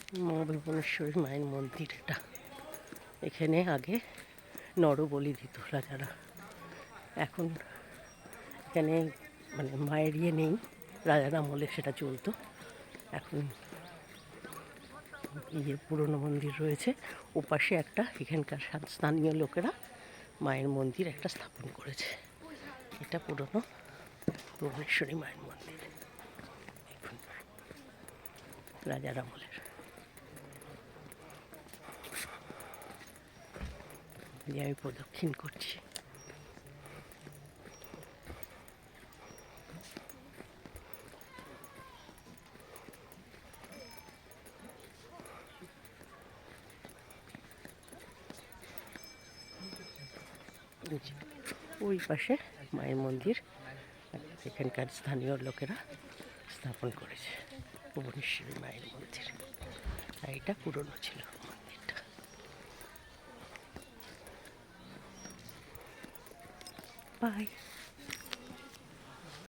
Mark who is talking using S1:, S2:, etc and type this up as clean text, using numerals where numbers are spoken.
S1: মা ভুবনেশ্বরী মায়ের মন্দির এটা। এখানে আগে নরবলি দিত রাজারা। এখন এখানে মানে মায়ের ইয়ে নেই, রাজার আমলে সেটা চলতো। এখন ইয়ে পুরনো মন্দির রয়েছে, ওপাশে একটা এখানকার স্থানীয় লোকেরা মায়ের মন্দির একটা স্থাপন করেছে। এটা পুরনো ভুবনেশ্বরী মায়ের মন্দির, দেখুন রাজার আমলের। আমি প্রদক্ষিণ করছি। ওই পাশে মায়ের মন্দির এখানকার স্থানীয় লোকেরা স্থাপন করেছে, ভুবনেশ্বরী মায়ের মন্দির। আর এটা পুরনো ছিল মন্দিরটা। বাই।